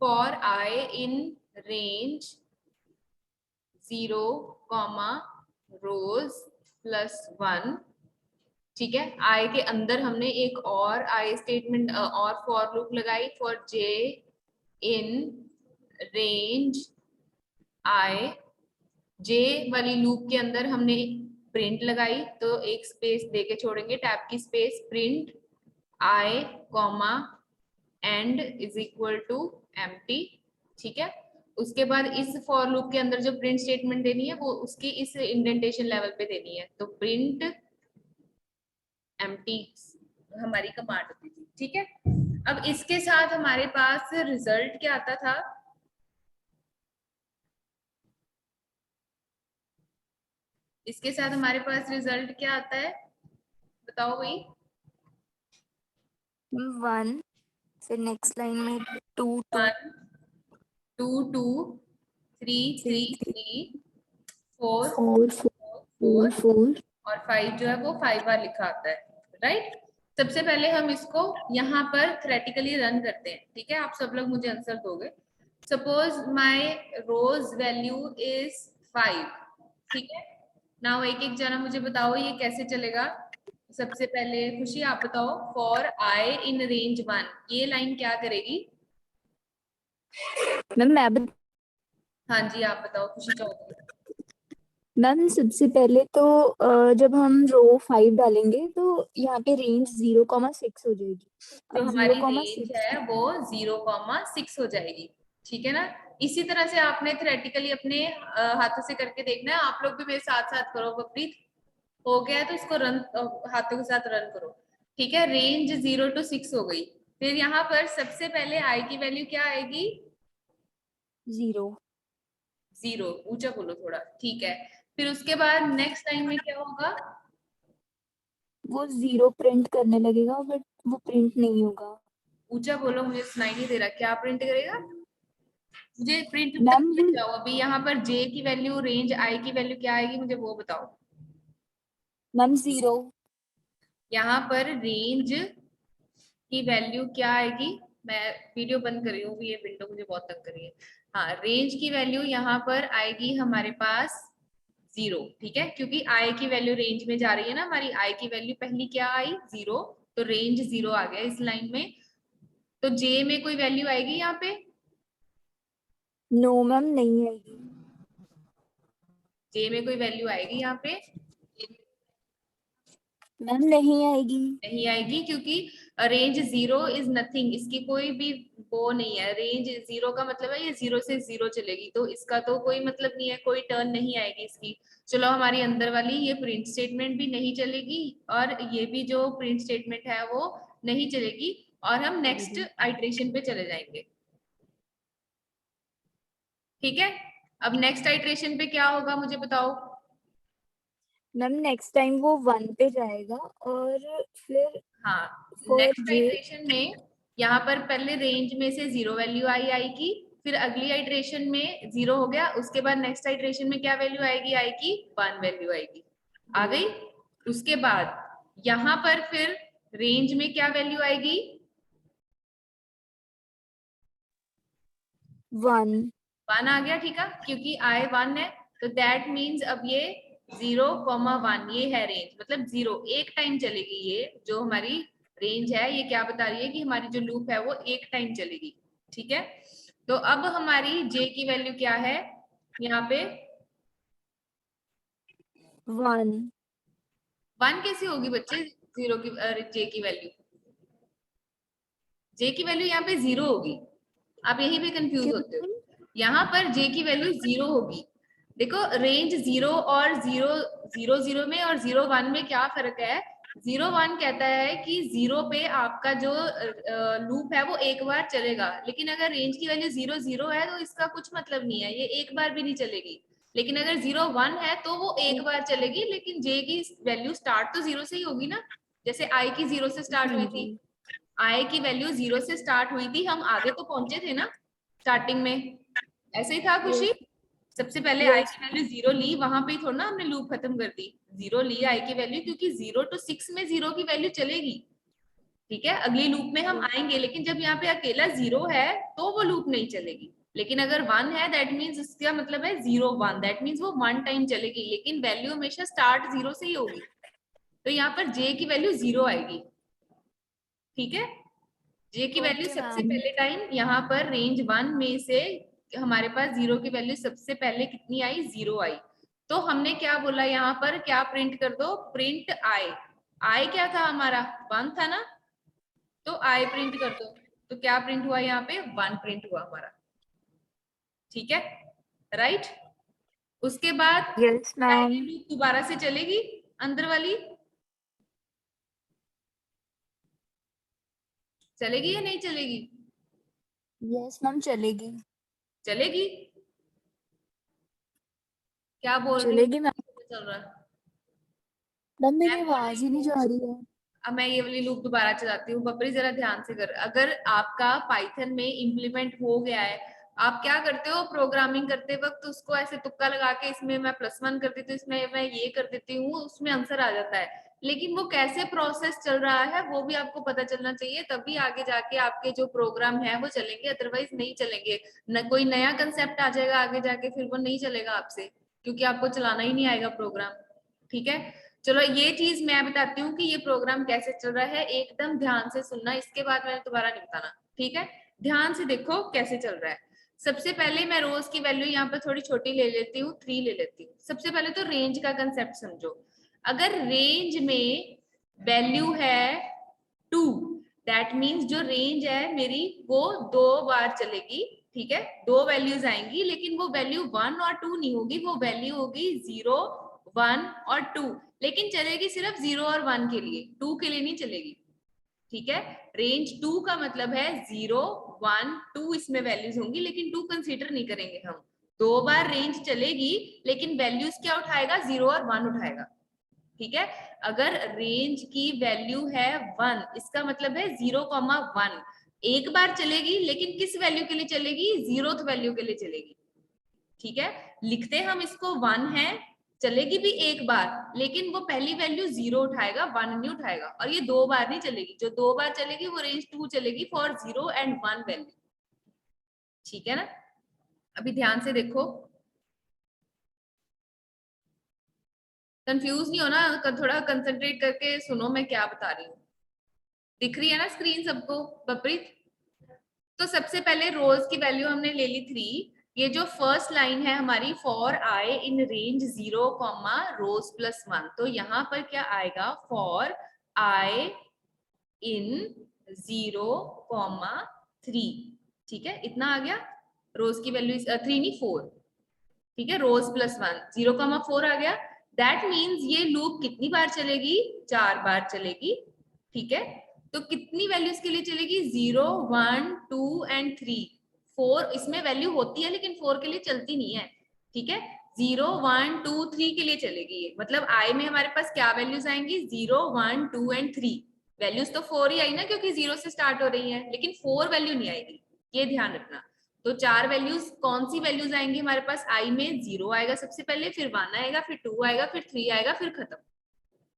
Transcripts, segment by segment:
For I in range 0, रोज +1। ठीक है, आई के अंदर हमने एक और आई स्टेटमेंट और फॉर लूप लगाई फॉर जे इन रेंज आई। जे वाली लूप के अंदर हमने प्रिंट लगाई, तो एक स्पेस देके छोड़ेंगे, टैब की space, print i end is equal to empty. ठीक है, उसके बाद इस फॉर लूप के अंदर जो प्रिंट स्टेटमेंट देनी है वो उसकी इस इंडेंटेशन लेवल पे देनी है, तो प्रिंट एम्प्टी हमारी कमांड होती थी। ठीक है, अब इसके साथ हमारे पास रिजल्ट क्या आता था, इसके साथ हमारे पास रिजल्ट क्या आता है, बताओ भाई। 1, फिर नेक्स्ट लाइन में 2 2 1 2 2 3 3 3 4 4 4 4 4 और 5 जो है वो 5 बार लिखा आता है, राइट। सबसे पहले हम इसको यहाँ पर थ्योरेटिकली रन करते हैं। ठीक है, आप सब लोग मुझे आंसर दोगे। Suppose my rows value is 5। ठीक है, नाउ एक एक जना मुझे बताओ ये कैसे चलेगा। सबसे पहले खुशी आप बताओ, फॉर आई इन रेंज 1 ये लाइन क्या करेगी। मैम हाँ जी, आप बताओ खुशी चौधरी। मैम सबसे पहले तो जब हम रो 5 डालेंगे तो यहाँ पे रेंज 0,6 हो जाएगी। जो अब हमारी रेंज 0,6 है वो 0,6 हो जाएगी। ठीक है ना, इसी तरह से आपने थ्योरेटिकली अपने हाथों से करके देखना है। आप लोग भी मेरे साथ साथ करो। बकरीद हो गया है तो इसको रन हाथों के साथ रन करो। ठीक है, रेंज 0 to 6 हो गई। फिर यहाँ पर सबसे पहले आई की वैल्यू क्या आएगी, 0 0। ऊंचा बोलो थोड़ा, ठीक है। फिर उसके बाद नेक्स्ट टाइम में क्या होगा, वो 0 प्रिंट करने लगेगा बट वो प्रिंट नहीं होगा। ऊंचा बोलो, मुझे सुनाई नहीं दे रहा, क्या प्रिंट करेगा। मुझे प्रिंट तक मैम मत वो जाओ अभी, यहाँ पर जे की वैल्यू, रेंज आई की वैल्यू क्या आएगी मुझे वो बताओ। मैम 0 यहाँ पर रेंज की वैल्यू क्या आएगी, मैं वीडियो बंद कर रही हूँ, ये विंडो मुझे बहुत तंग कर रही है। हाँ, रेंज की वैल्यू यहाँ पर आएगी हमारे पास 0। ठीक है, क्योंकि आई की वैल्यू रेंज में जा रही है ना, हमारी आई की वैल्यू पहली क्या आई 0, तो रेंज 0 आ गया इस लाइन में। तो जे में कोई वैल्यू आएगी यहाँ पे, नो मैम नहीं आएगी। जे में कोई वैल्यू आएगी यहाँ पे, मैम नहीं आएगी। नहीं आएगी, क्योंकि रेंज 0 इज नथिंग, इसकी कोई भी वो नहीं है। रेंज 0 का मतलब है ये 0 से 0 चलेगी, तो इसका तो कोई मतलब नहीं है, कोई टर्न नहीं आएगी इसकी। चलो, हमारी अंदर वाली ये प्रिंट स्टेटमेंट भी नहीं चलेगी और ये भी जो प्रिंट स्टेटमेंट है वो नहीं चलेगी, और हम नेक्स्ट आइट्रेशन पे चले जाएंगे। ठीक है, अब नेक्स्ट आइट्रेशन पे क्या होगा मुझे बताओ। मैम नेक्स्ट टाइम वो 1 पे जाएगा और फिर हाँ, फॉर नेक्स्ट जे आइट्रेशन में यहाँ पर पहले रेंज में से 0 वैल्यू आई आई की, फिर अगली आइट्रेशन में 0 हो गया, उसके बाद नेक्स्ट आइट्रेशन में क्या वैल्यू आएगी आई की, 1 वैल्यू आएगी, आ गई। उसके बाद यहाँ पर फिर रेंज में क्या वैल्यू आएगी, 1 1 आ गया। ठीक है, क्योंकि आई 1 है, तो दैट मीन्स अब ये 0,1 ये है रेंज, मतलब 0 एक टाइम चलेगी। ये जो हमारी रेंज है ये क्या बता रही है कि हमारी जो लूप है वो एक टाइम चलेगी। ठीक है, तो अब हमारी जे की वैल्यू क्या है यहाँ पे, 1 1 कैसी होगी बच्चे, जीरो की जे की वैल्यू, जे की वैल्यू यहाँ पे 0 होगी। आप यहीं पे कंफ्यूज क्यों होते हो, मैम? यहाँ पर जे की वैल्यू 0 होगी। देखो, रेंज 0 और 0 0 0 में और 0 1 में क्या फर्क है। 0 1 कहता है कि 0 पे आपका जो लूप है वो एक बार चलेगा, लेकिन अगर रेंज की वैल्यू 0 0 है तो इसका कुछ मतलब नहीं है, ये एक बार भी नहीं चलेगी। लेकिन अगर 0 1 है तो वो एक बार चलेगी, लेकिन जे की वैल्यू स्टार्ट तो 0 से ही होगी ना, जैसे आई की 0 से स्टार्ट हाँ हुई थी। जी आई की वैल्यू 0 से स्टार्ट हुई थी, हम आगे तो पहुंचे थे ना स्टार्टिंग में, ऐसे ही था खुशी। यस सबसे पहले आई यस की वैल्यू 0 ली, वहां पे ही थोड़ा ना हमने लूप खत्म कर दी। 0 ली आई की वैल्यू, क्योंकि 0 to 6 में 0 की वैल्यू चलेगी। ठीक है, अगली लूप में हम आएंगे, लेकिन जब यहाँ पे अकेला 0 है तो वो लूप नहीं चलेगी। लेकिन अगर 1 है दैट मीन्स इसका मतलब है 0 1, दैट मीन्स वो 1 टाइम चलेगी, लेकिन वैल्यू हमेशा स्टार्ट 0 से ही होगी। तो यहाँ पर j की वैल्यू 0 आएगी। ठीक है, j की वैल्यू ओके सबसे मैम। पहले टाइम यहाँ पर रेंज 1 में से हमारे पास 0 की वैल्यू सबसे पहले कितनी आई, 0 आई। तो हमने क्या बोला, यहाँ पर क्या प्रिंट कर दो, प्रिंट i क्या था हमारा, 1 था ना, तो i प्रिंट कर दो। तो क्या प्रिंट हुआ यहाँ पे, 1 प्रिंट हुआ हमारा। ठीक है, राइट। उसके बाद यस क्या ये मैम। लूप दोबारा से चलेगी, अंदर वाली चलेगी या नहीं चलेगी, यस मैम चलेगी। चलेगी। क्या बोल रही चलेगी मैम। हो, चल रहा है। मैम मैं मेरी बोल आवाज रही ही नहीं हूँ, जा रही है। अब मैं ये वाली लूप दोबारा चलाती हूँ, बपरी जरा ध्यान से कर। अगर आपका पाइथन में इम्प्लीमेंट हो गया है, आप क्या करते हो प्रोग्रामिंग करते वक्त, उसको ऐसे तुक्का लगा के इसमें मैं +1 कर देती हूँ, इसमें मैं ये कर देती हूँ, उसमें आंसर आ जाता है। लेकिन वो कैसे प्रोसेस चल रहा है वो भी आपको पता चलना चाहिए, तभी आगे जाके आपके जो प्रोग्राम है वो चलेंगे, अदरवाइज नहीं चलेंगे। न कोई नया कंसेप्ट आ जाएगा आगे जाके, फिर वो नहीं चलेगा आपसे, क्योंकि आपको चलाना ही नहीं आएगा प्रोग्राम। ठीक है, चलो ये चीज मैं बताती हूँ कि ये प्रोग्राम कैसे चल रहा है, एकदम ध्यान से सुनना, इसके बाद मैंने दोबारा नहीं बताना। ठीक है, ध्यान से देखो कैसे चल रहा है। सबसे पहले मैं रोज की वैल्यू यहाँ पे थोड़ी छोटी ले लेती हूँ, 3 ले लेती हूँ। सबसे पहले तो रेंज का कंसेप्ट समझो। अगर रेंज में वैल्यू है 2, दैट मीन्स जो रेंज है मेरी वो 2 बार चलेगी। ठीक है, 2 वैल्यूज आएंगी, लेकिन वो वैल्यू 1 और 2 नहीं होगी, वो वैल्यू होगी 0 1 और 2, लेकिन चलेगी सिर्फ 0 और 1 के लिए, 2 के लिए नहीं चलेगी। ठीक है, रेंज 2 का मतलब है 0 1 2 इसमें वैल्यूज होंगी, लेकिन 2 कंसीडर नहीं करेंगे हम। 2 बार रेंज चलेगी, लेकिन वैल्यूज क्या उठाएगा, 0 और 1 उठाएगा। ठीक है, अगर रेंज की वैल्यू है 1, इसका मतलब है 0,1 एक बार चलेगी, लेकिन किस वैल्यू के लिए चलेगी, 0th वैल्यू के लिए चलेगी। ठीक है, लिखते हम इसको 1 है, चलेगी भी एक बार, लेकिन वो पहली वैल्यू 0 उठाएगा, 1 नहीं उठाएगा, और ये 2 बार नहीं चलेगी। जो 2 बार चलेगी वो रेंज 2 चलेगी फॉर 0 एंड 1 वैल्यू। ठीक है ना, अभी ध्यान से देखो, कंफ्यूज नहीं होना, थोड़ा कंसंट्रेट करके सुनो मैं क्या बता रही हूँ। दिख रही है ना स्क्रीन सबको, बपरीत। तो सबसे पहले रोज की वैल्यू हमने ले ली 3। ये जो फर्स्ट लाइन है हमारी, फॉर आई इन रेंज 0 रोज +1, तो यहाँ पर क्या आएगा, फॉर आई इन 0,3। ठीक है, इतना आ गया। रोज की वैल्यू 3 नहीं 4। ठीक है, रोज +1 0,4 आ गया। दैट मीन्स ये लूप कितनी बार चलेगी, 4 बार चलेगी। ठीक है, तो कितनी वैल्यूज के लिए चलेगी, 0 1 2 एंड 3। 4 इसमें वैल्यू होती है, लेकिन 4 के लिए चलती नहीं है। ठीक है, 0 1 2 3 के लिए चलेगी ये, मतलब आई में हमारे पास क्या वैल्यूज आएंगी, 0 1 2 एंड 3। वैल्यूज तो 4 ही आई ना, क्योंकि 0 से स्टार्ट हो रही है, लेकिन 4 वैल्यू नहीं आएगी, ये ध्यान रखना। तो 4 वैल्यूज, कौन सी वैल्यूज आएंगी हमारे पास, आई में 0 आएगा सबसे पहले, फिर 1 आएगा, फिर 2 आएगा, फिर 3 आएगा, फिर खत्म।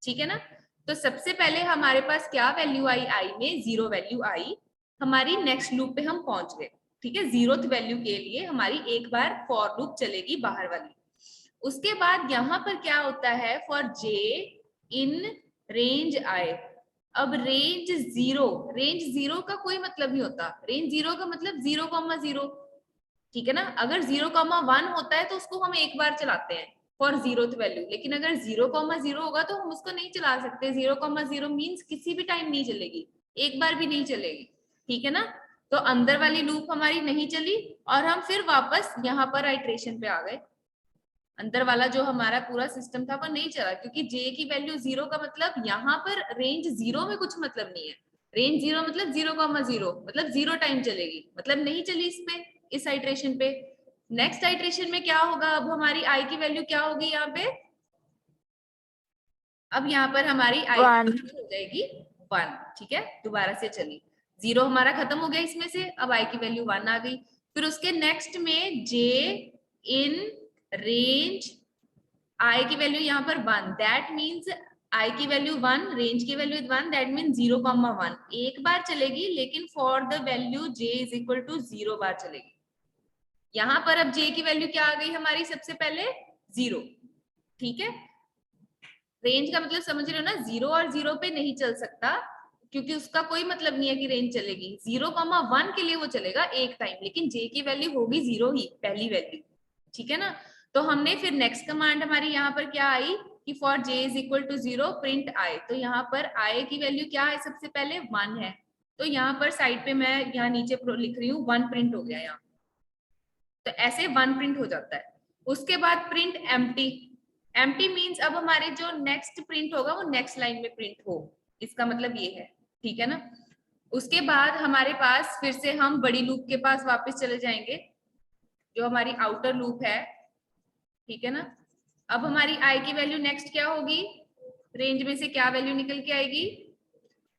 ठीक है ना, तो सबसे पहले हमारे पास क्या वैल्यू आई, आई में 0 वैल्यू आई। हमारी नेक्स्ट लूप पे हम पहुंच गए। ठीक है, 0th वैल्यू के लिए हमारी एक बार फॉर लूप चलेगी बाहर वाली। उसके बाद यहाँ पर क्या होता है, फॉर j इन रेंज आई। अब रेंज 0, रेंज 0 का कोई मतलब नहीं होता, रेंज 0 का मतलब 0,0। ठीक है ना, अगर 0,1 होता है तो उसको हम एक बार चलाते हैं फॉर 0th वैल्यू, लेकिन अगर 0,0 होगा तो हम उसको नहीं चला सकते। 0,0 मीन्स किसी भी टाइम नहीं चलेगी, एक बार भी नहीं चलेगी। ठीक है ना, तो अंदर वाली लूप हमारी नहीं चली, और हम फिर वापस यहाँ पर आइट्रेशन पे आ गए। अंदर वाला जो हमारा पूरा सिस्टम था वो नहीं चला, क्योंकि j की वैल्यू 0 का मतलब यहाँ पर रेंज 0 में कुछ मतलब नहीं है। रेंज 0 मतलब 0,0 मतलब 0 टाइम चलेगी, मतलब नहीं चली इस पे, इस आइट्रेशन पे। नेक्स्ट आइट्रेशन में क्या होगा, अब हमारी i की वैल्यू क्या होगी यहाँ पे, अब यहाँ पर हमारी i की 1। वैल्यू हो जाएगी 1। ठीक है, दोबारा से चली, 0 हमारा खत्म हो गया इसमें से, अब i की वैल्यू 1 आ गई। फिर उसके नेक्स्ट में j इन रेंज आई की वैल्यू यहाँ पर 1, दैट मीन्स आई की वैल्यू 1, रेंज की वैल्यू 1, दैट मीन 0,1 एक बार चलेगी, लेकिन for the value j is equal to 0 बार चलेगी। यहां पर अब j की वैल्यू क्या आ गई हमारी, सबसे पहले 0। ठीक है, रेंज का मतलब समझ रहे हो ना, 0 और 0 पे नहीं चल सकता, क्योंकि उसका कोई मतलब नहीं है कि रेंज चलेगी। 0,1 के लिए वो चलेगा एक टाइम, लेकिन j की वैल्यू होगी 0 ही, पहली वैल्यू। ठीक है ना, तो हमने फिर नेक्स्ट कमांड हमारी यहाँ पर क्या आई कि for j is equal to 0 print i। तो यहाँ पर i की वैल्यू क्या है, सबसे पहले 1 है, तो यहाँ पर साइड पे मैं यहाँ नीचे लिख रही हूँ 1 प्रिंट हो गया यहाँ, तो ऐसे 1 प्रिंट हो जाता है। उसके बाद प्रिंट एम्प्टी। एम्प्टी मीन्स अब हमारे जो नेक्स्ट प्रिंट होगा वो नेक्स्ट लाइन में प्रिंट हो, इसका मतलब ये है। ठीक है ना, उसके बाद हमारे पास फिर से हम बड़ी लूप के पास वापस चले जाएंगे, जो हमारी आउटर लूप है। ठीक है ना, अब हमारी आई की वैल्यू नेक्स्ट क्या होगी, रेंज में से क्या वैल्यू निकल के आएगी।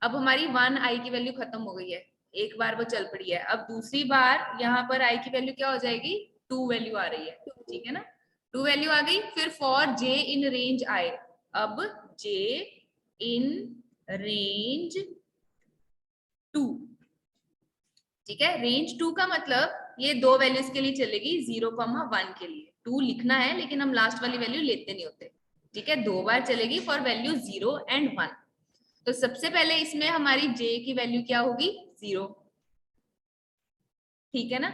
अब हमारी 1 आई की वैल्यू खत्म हो गई है, एक बार वो चल पड़ी है। अब दूसरी बार यहाँ पर आई की वैल्यू क्या हो जाएगी, 2 वैल्यू आ रही है। ठीक है ना, 2 वैल्यू आ गई। फिर फॉर j इन रेंज आए, अब j इन रेंज 2। ठीक है, रेंज 2 का मतलब ये दो वैल्यूज के लिए चलेगी, 0,1 के लिए 2 लिखना है, लेकिन हम लास्ट वाली वैल्यू लेते नहीं होते। ठीक है, दो बार चलेगी फॉर वैल्यू 0 एंड 1। तो सबसे पहले इसमें हमारी j की वैल्यू क्या होगी, 0। ठीक है ना,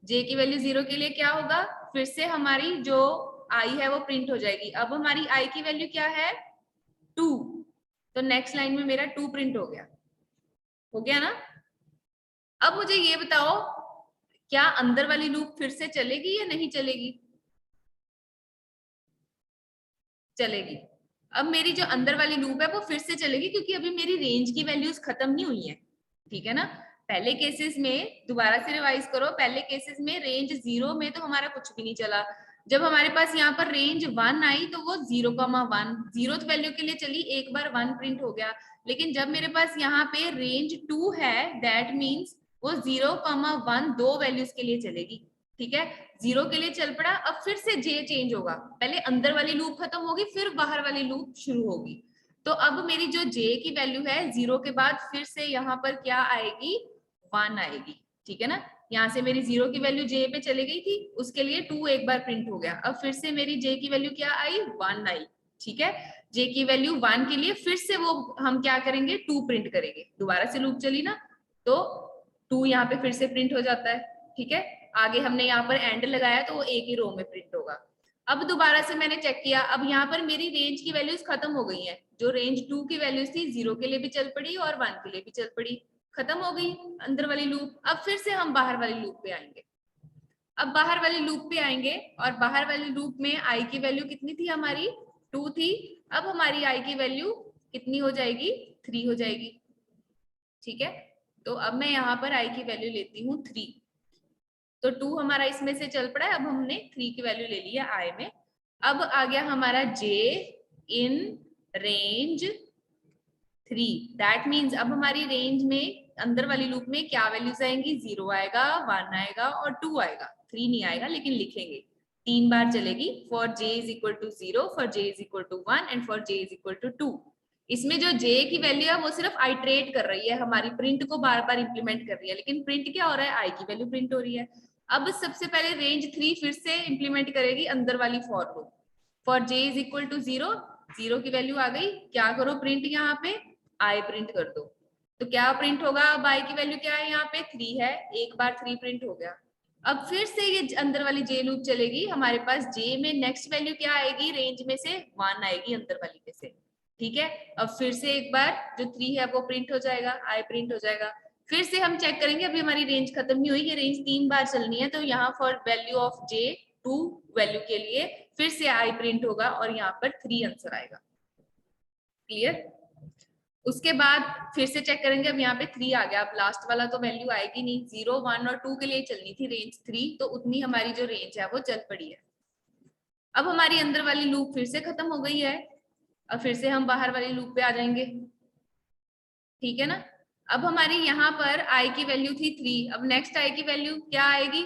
j की वैल्यू 0 के लिए क्या होगा, फिर से हमारी जो i है वो प्रिंट हो जाएगी। अब हमारी i की वैल्यू क्या है, 2, तो नेक्स्ट लाइन में मेरा 2 प्रिंट हो गया ना। अब मुझे ये बताओ, क्या अंदर वाली लूप फिर से चलेगी या नहीं चलेगी, चलेगी। अब मेरी जो अंदर वाली लूप है वो फिर से चलेगी, क्योंकि अभी मेरी रेंज की वैल्यूज खत्म नहीं हुई है। ठीक है ना, पहले केसेस में दोबारा से रिवाइज करो, पहले केसेस में रेंज 0 में तो हमारा कुछ भी नहीं चला। जब हमारे पास यहाँ पर रेंज 1 आई तो वो 0,1 जीरोथ वैल्यू के लिए चली, एक बार 1 प्रिंट हो गया। लेकिन जब मेरे पास यहाँ पे रेंज 2 है, दैट मीन्स वो 0,1 दो वैल्यूज के लिए चलेगी। ठीक है, 0 के लिए चल पड़ा, अब फिर से j चेंज होगा, पहले अंदर वाली लूप खत्म होगी, फिर बाहर वाली लूप शुरू होगी। तो अब मेरी जो j की वैल्यू है 0 के बाद फिर से यहाँ पर क्या आएगी, 1 आएगी। ठीक है ना, यहाँ से मेरी 0 की वैल्यू j पे चली गई थी, उसके लिए 2 एक बार प्रिंट हो गया। अब फिर से मेरी j की वैल्यू क्या आई, 1 आई। ठीक है, j की वैल्यू 1 के लिए फिर से वो हम क्या करेंगे, 2 प्रिंट करेंगे। दोबारा से लूप चली ना, तो 2 यहाँ पे फिर से प्रिंट हो जाता है। ठीक है, आगे हमने यहाँ पर एंड लगाया तो वो एक ही रो में प्रिंट होगा। अब दोबारा से मैंने चेक किया, अब यहाँ पर मेरी रेंज की वैल्यूज खत्म हो गई हैं। जो रेंज 2 की वैल्यूज थी, 0 के लिए भी चल पड़ी और 1 के लिए भी चल पड़ी, खत्म हो गई अंदर वाली लूप। अब फिर से हम बाहर वाली लूप पे आएंगे। अब बाहर वाली लूप पे आएंगे, और बाहर वाली लूप में आई की वैल्यू कितनी थी हमारी, 2 थी। अब हमारी आई की वैल्यू कितनी हो जाएगी, 3 हो जाएगी। ठीक है, तो अब मैं यहाँ पर आई की वैल्यू लेती हूँ 3, तो 2 हमारा इसमें से चल पड़ा है, अब हमने 3 की वैल्यू ले ली है आई में। अब आ गया हमारा j in range 3, that means अब हमारी रेंज में अंदर वाली लूप में क्या वैल्यूज आएंगी, 0 आएगा, 1 आएगा और 2 आएगा, 3 नहीं आएगा, लेकिन लिखेंगे 3 बार चलेगी। For j is equal to 0, for j is equal to 1 and for j is equal to 2। इसमें जो j की वैल्यू है वो सिर्फ आइट्रेट कर रही है, हमारी प्रिंट को बार बार इंप्लीमेंट कर रही है, लेकिन प्रिंट क्या हो रहा है, i की वैल्यू प्रिंट हो रही है। अब सबसे पहले रेंज 3 फिर से इंप्लीमेंट करेगी अंदर वाली for loop. For j is equal to 0, 0 की वैल्यू आ गई, क्या करो प्रिंट, यहाँ पे i प्रिंट कर दो। तो क्या प्रिंट होगा, अब i की वैल्यू क्या है, यहाँ पे 3 है, एक बार 3 प्रिंट हो गया। अब फिर से ये अंदर वाली j लूप चलेगी, हमारे पास j में नेक्स्ट वैल्यू क्या आएगी, रेंज में से 1 आएगी अंदर वाली में से। ठीक है, अब फिर से एक बार जो 3 है वो प्रिंट हो जाएगा, i प्रिंट हो जाएगा। फिर से हम चेक करेंगे, अभी हमारी रेंज खत्म नहीं हुई, ये रेंज 3 बार चलनी है, तो यहाँ for value of j 2 value के लिए फिर से i प्रिंट होगा और यहाँ पर 3 आंसर आएगा। क्लियर, उसके बाद फिर से चेक करेंगे, अब यहाँ पे 3 आ गया, अब लास्ट वाला तो वैल्यू आएगी नहीं, 0 1 और 2 के लिए चलनी थी रेंज 3, तो उतनी हमारी जो रेंज है वो चल पड़ी है। अब हमारी अंदर वाली लूप फिर से खत्म हो गई है, अब फिर से हम बाहर वाली लूप पे आ जाएंगे। ठीक है ना, अब हमारी यहाँ पर आई की वैल्यू थी 3, अब नेक्स्ट आई की वैल्यू क्या आएगी,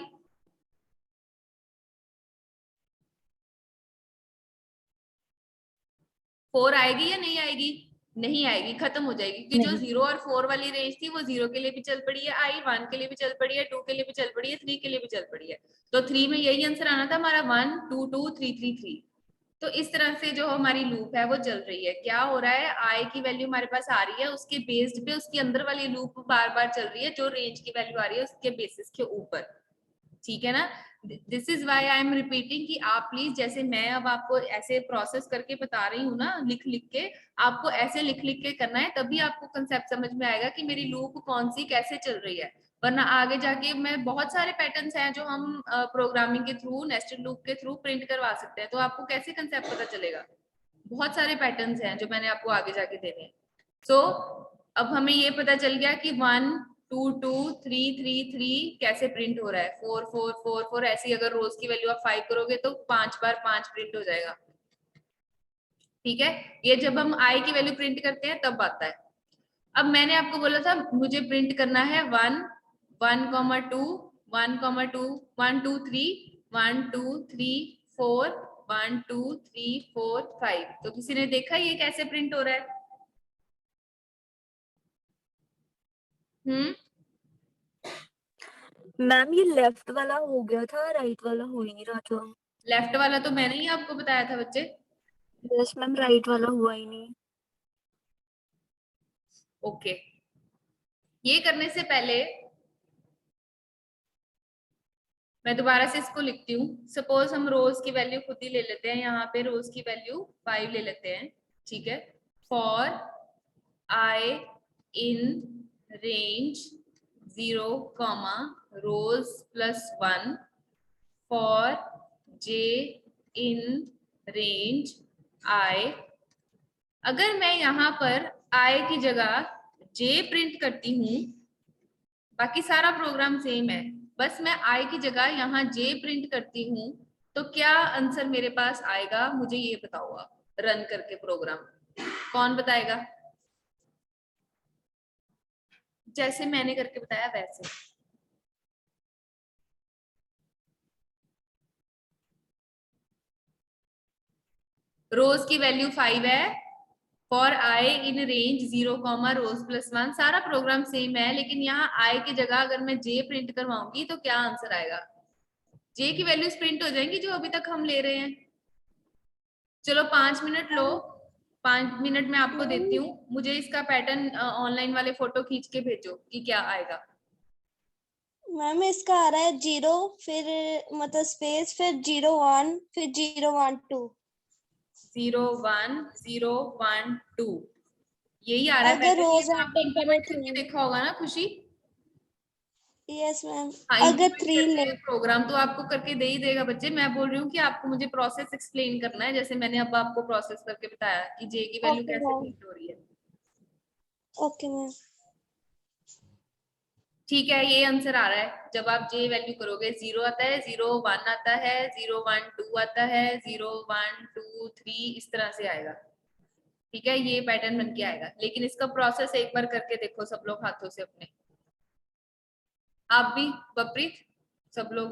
4 आएगी या नहीं आएगी? नहीं आएगी, खत्म हो जाएगी, क्योंकि जो नहीं 0 और 4 वाली रेंज थी वो 0 के लिए भी चल पड़ी है, आई 1 के लिए भी चल पड़ी है, 2 के लिए भी चल पड़ी है, 3 के लिए भी चल पड़ी है। तो 3 में यही आंसर आना था हमारा 1 2 2 3 3 3। तो इस तरह से जो हमारी लूप है वो चल रही है। क्या हो रहा है, आई की वैल्यू हमारे पास आ रही है, उसके बेस्ड पे उसके अंदर वाली लूप बार बार चल रही है, जो रेंज की वैल्यू आ रही है उसके बेसिस के ऊपर। ठीक है ना? This is why I am repeating कि आप प्लीज, जैसे मैं अब आपको ऐसे प्रोसेस करके बता रही हूँ ना, लिख लिख के, आपको ऐसे लिख लिख के करना है, तभी आपको कंसेप्ट समझ में आएगा कि मेरी लूप कौन सी कैसे चल रही है। वरना आगे जाके मैं, बहुत सारे पैटर्न्स हैं जो हम प्रोग्रामिंग के थ्रू, नेस्टेड लूप के थ्रू प्रिंट करवा सकते हैं, तो आपको कैसे कंसेप्ट पता चलेगा? बहुत सारे पैटर्न्स हैं जो मैंने आपको आगे जाके देने हैं। सो अब हमें ये पता चल गया कि 1 2 2 3 3 3 कैसे प्रिंट हो रहा है, 4 4 4 4 ऐसी अगर रोज की वैल्यू आप 5 करोगे तो 5 बार 5 प्रिंट हो जाएगा। ठीक है, ये जब हम आई की वैल्यू प्रिंट करते हैं तब आता है। अब मैंने आपको बोला था मुझे प्रिंट करना है 1 1 2 1 2 1 2 3 1 2 3 4 1 2 3 4 5। तो किसी ने देखा ये कैसे प्रिंट हो रहा है? हम्म, मैम ये लेफ्ट वाला हो गया था, राइट वाला हो ही नहीं रहा था। लेफ्ट वाला तो मैंने ही आपको बताया था बच्चे। यस मैम, राइट वाला हुआ ही नहीं। ओके, ये करने से पहले मैं दोबारा से इसको लिखती हूँ। सपोज हम रोज की वैल्यू खुद ही ले लेते हैं, यहाँ पे रोज की वैल्यू 5 ले लेते हैं। ठीक है, for I in range 0 comma rows plus 1 for J in range I. अगर मैं यहाँ पर आई की जगह जे प्रिंट करती हूँ, बाकी सारा प्रोग्राम सेम है, बस मैं आई की जगह यहाँ जे प्रिंट करती हूँ, तो क्या आंसर मेरे पास आएगा? मुझे ये बताओ आप, रन करके प्रोग्राम कौन बताएगा? जैसे मैंने करके बताया वैसे। रोज की वैल्यू 5 है, for I in range 0 comma rows plus 1, सारा प्रोग्राम सेम है, लेकिन यहाँ आई की जगह अगर मैं जे प्रिंट करवाऊंगी तो क्या आंसर आएगा? जे की वैल्यूज प्रिंट हो जाएंगी जो अभी तक हम ले रहे हैं। चलो 5 मिनट लो, 5 मिनट में आपको देती हूँ, मुझे इसका पैटर्न ऑनलाइन वाले फोटो खींच के भेजो कि क्या आएगा। मैम इसका आ रहा है 0, फिर मतलब स्पेस, फिर 0 1, फिर 0 1 2। 0 1 0 1 2 यही आ रहा है अगर पैटर्न। ये रोज तो आपने एंटर करो इंप्लीमेंट करके 3। देखा होगा ना खुशी? यस मैम, हाँ, अगर इंप्लीमेंट 3 करते ले। हैं प्रोग्राम तो आपको करके दे ही देगा बच्चे। मैं बोल रही हूँ कि आपको मुझे प्रोसेस एक्सप्लेन करना है, जैसे मैंने अब आपको प्रोसेस करके बताया कि जे की वैल्यू ओके कैसे मैम, प्रिंट हो रही है। Okay ma'am. ठीक है, ये आंसर आ रहा है। जब आप जे वैल्यू करोगे 0 आता है, 0 1 आता है, 0 1 2 आता है, 0 1 2 3 इस तरह से आएगा। ठीक है, ये पैटर्न बन के आएगा, लेकिन इसका प्रोसेस एक बार करके देखो सब लोग हाथों से अपने, आप भी बप्रीत, सब लोग।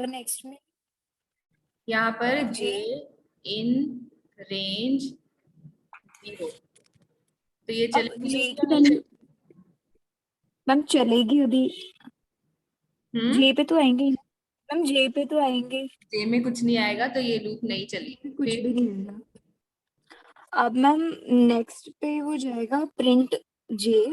नेक्स्ट में यहाँ पर जे जे इन रेंज 0, तो ये अब चलेगी जे लूप या की नहीं वैल्यू चलेगी? मैम चलेगी अभी। हम्म, जे पे तो आएंगे ही। मैम जे पे तो आएंगे। जे में कुछ नहीं आएगा तो ये लूप नहीं चलेगी कुछ फिर। भी नहीं आएगा। अब मैम नेक्स्ट पे वो जाएगा प्रिंट जे।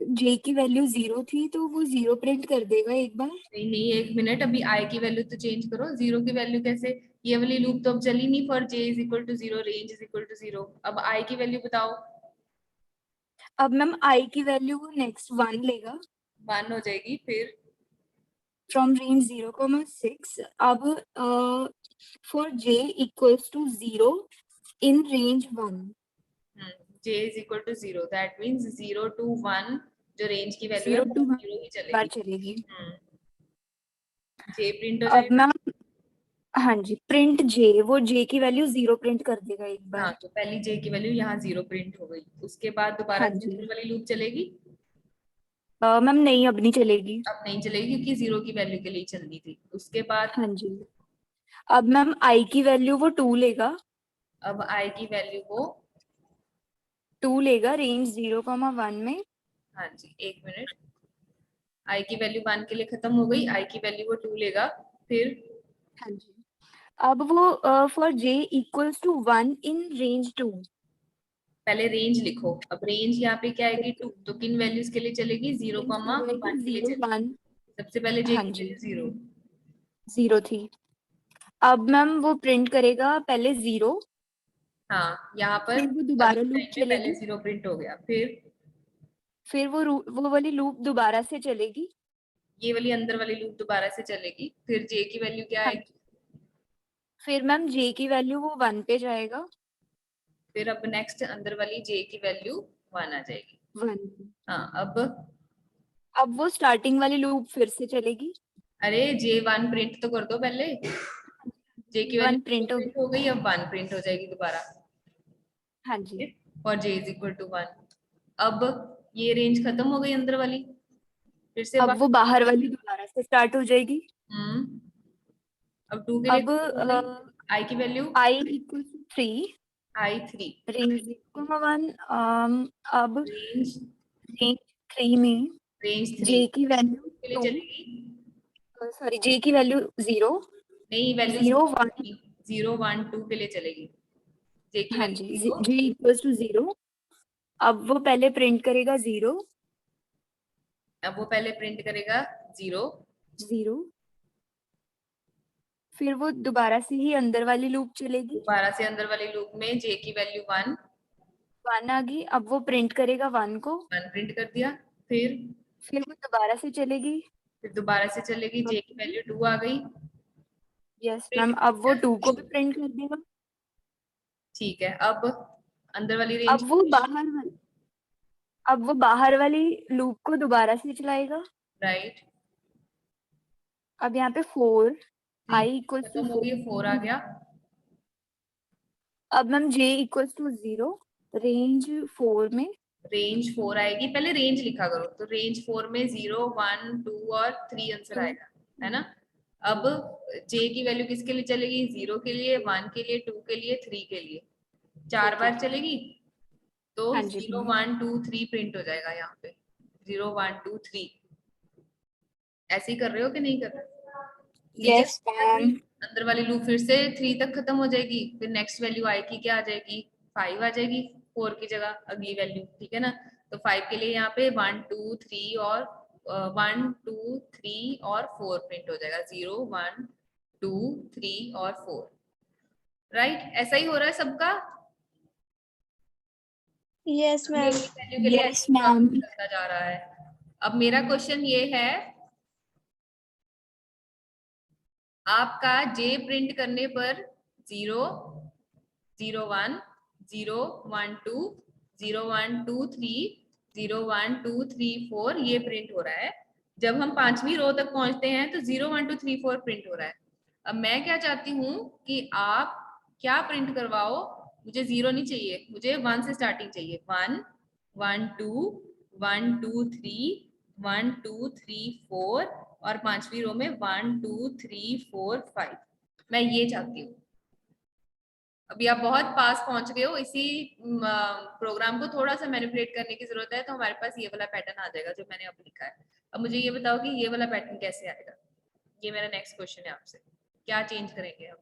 जे की वैल्यू 0 थी तो वो 0 प्रिंट कर देगा एक बार। नहीं नहीं, एक मिनट, अभी आई की वैल्यू तो चेंज करो। 0 की वैल्यू कैसे? ये वाली लूप तो अब चली नहीं। For j is equal to 0 range is equal to 0, अब आई की वैल्यू बताओ। अब मैम आई की वैल्यू वो नेक्स्ट 1 लेगा 1 हो जाएगी फिर। From range 0,6। अब for j equals to 0 in range 1। J is equal to 0, that means 0 to 1 जो रेंज की वैल्यू है 0 वो to 1 जीरो ही बार चलेगी। चलेगी। जे प्रिंट हो अब जाएगा। मैम हाँ जी, प्रिंट जे, वो जे की वैल्यू 0 प्रिंट कर देगा एक हाँ, बार। तो पहली जे की वैल्यू यहाँ 0 प्रिंट हो गई, उसके बाद दोबारा हाँ से जी। ऊपर वाली लूप चलेगी? मैम नहीं, अब नहीं चलेगी। अब नहीं चलेगी क्योंकि 0 की वैल्यू के लिए चलनी थी। उसके बाद हाँ जी। अब मैम आई की वैल्यू वो 2 लेगा, अब आई की वैल्यू वो 2 लेगा रेंज 0,1 में। हाँ जी, एक मिनट, आई की वैल्यू 1 के लिए खत्म हो गई, आई की वैल्यू वो 2 लेगा, फिर हाँ जी। अब वो for j equals to 1 in range 2। पहले रेंज लिखो। अब रेंज यहाँ पे क्या आएगी, 2, तो किन वैल्यूज के लिए चलेगी, 0,1 के लिए 0, चलेगी। 1। सबसे पहले जे हाँ की जी, वैल्यू 0। 0 थी। अब मैम वो प्रिंट करेगा पहले 0, हाँ, यहाँ पर फिर वो अभी दोबारा लूप टाइम पे पहले चलेगी, 0 प्रिंट हो गया, फिर वो वाली लूप दोबारा से चलेगी। ये वाली अंदर वाली लूप दोबारा से चलेगी, फिर जे की वैल्यू क्या हाँ आएगी, जी। फिर मैम जे की वैल्यू वो 1 पे जाएगा। फिर अब नेक्स्ट अंदर वाली जे की वैल्यू 1 आ जाएगी। 1। हाँ, अब वो स्टार्टिंग वाली लूप फिर से चलेगी। अरे J1 प्रिंट तो कर दो पहले। जे की वैल्यू 1 प्रिंट हो प्रिंट गई। हो गई, अब 1 प्रिंट हो जाएगी दोबारा हाँ जी। और j इज इक्वल टू 1। अब ये रेंज खत्म हो गई अंदर वाली, फिर से अब वो बाहर वाली दोबारा से स्टार्ट हो जाएगी। अब 2 के लिए अब खत्म हो गई, आई की value i equal to 3 I3, range 0,1। अब रेंज रेंज 3 में रेंज 3 जे की वैल्यू के लिए 2, चलेगी, सॉरी जे की वैल्यू 0, नहीं वैल्यू 0, 1। 0 1 2 के लिए चलेगी, जे की हाँ वैल्यू जी, 0। J equal to 0। अब वो पहले प्रिंट करेगा 0, अब वो पहले प्रिंट करेगा 0, 0, फिर वो दोबारा से ही अंदर वाली लूप चलेगी। दोबारा से अंदर वाली लूप में j की वैल्यू 1, 1 आ गई। अब वो प्रिंट करेगा 1 को, 1 प्रिंट कर दिया, फिर फिर वो दोबारा से चलेगी। फिर दोबारा से चलेगी, j की वैल्यू 2 आ गई, यस प्रिंट मैम, कर अब वो दिया 2 को भी 2। प्रिंट कर देगा। ठीक है, अब अंदर वाली रेंज, अब वो बाहर वाली लूप को दोबारा से चलाएगा। राइट, अब यहाँ पे 4, 3 आई इक्वल्स टू खत्म हो 4। गई, 4 आ गया। अब ma'am j equals to 0 range 4 में। रेंज 4 आएगी, पहले रेंज लिखा करो, तो रेंज 4 में 0 1 2 और 3 आंसर 2। आएगा, है ना। अब j की वैल्यू किसके लिए चलेगी, 0 के लिए, 1 के लिए, 2 के लिए, 3 के लिए, 4 बार चलेगी, तो हाँ जी 0 1 2 3 प्रिंट हो जाएगा यहाँ पे, 0 1 2 3। ऐसे ही कर रहे हो कि नहीं कर रहे, ठीक है। Yes ma'am. अंदर वाली लूप फिर से 3 तक खत्म हो जाएगी, फिर नेक्स्ट वैल्यू आई की क्या आ जाएगी, 5 आ जाएगी 4 की जगह अगली वैल्यू, ठीक है ना। तो 5 के लिए यहाँ पे 1 2 3 और 1 2 3 और 4 प्रिंट हो जाएगा, 0 1 2 3 और 4, राइट। ऐसा ही हो रहा है सबका, यस ये मैम। वैल्यू के लिए यस ऐसे मैम। प्रोसेस करता जा रहा है। अब मेरा क्वेश्चन ये है, आपका j प्रिंट करने पर 0 0 1 0 1 2 0 1 2 3 0 1 2 3 4 ये प्रिंट हो रहा है। जब हम 5वीं रो तक पहुंचते हैं तो 0 1 2 3 4 प्रिंट हो रहा है। अब मैं क्या चाहती हूँ कि आप क्या प्रिंट करवाओ, मुझे 0 नहीं चाहिए, मुझे 1 से स्टार्टिंग चाहिए, 1 1 2 1 2 3 1 2 3 4 और 5वीं रो में 1 2 3 4 5, मैं ये चाहती हूँ। अभी आप बहुत पास पहुंच गए हो, इसी प्रोग्राम को थोड़ा सा मैनिपुलेट करने की जरूरत है, तो हमारे पास ये वाला पैटर्न आ जाएगा जो मैंने अब लिखा है। अब मुझे ये बताओ कि ये वाला पैटर्न कैसे आएगा, ये मेरा नेक्स्ट क्वेश्चन है आपसे, क्या चेंज करेंगे हम।